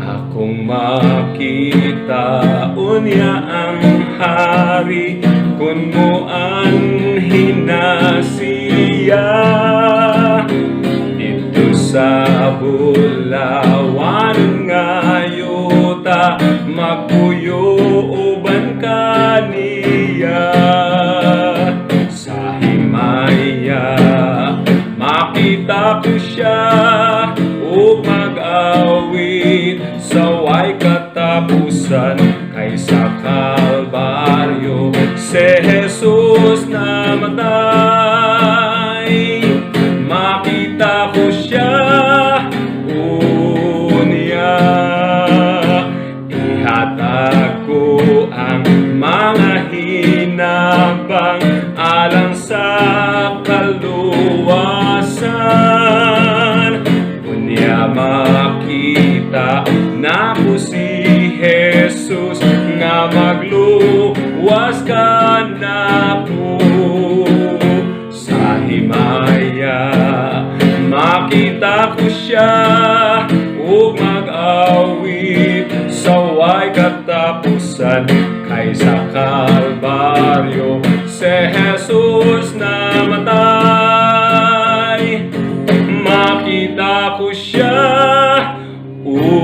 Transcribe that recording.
Akong makita unya ang hari kun mo ang hinasiya dito sa bulawan nga yuta magpuyo uban kaniya sa himaya makita ko siya ug mag-awit sa way katapusan kay sa Kalbaryo si Jesus namatay. Makita ko siya unya, ihatag ko ang mga hinabang alang sa kaluwasan. Unya makita na ko si Jesus nga magluwas ka na po sa himaya. Makita ko siya ug mag-awit sa way katapusan kay sa Kalbaryo si Jesus namatay. Makita ko siya unya.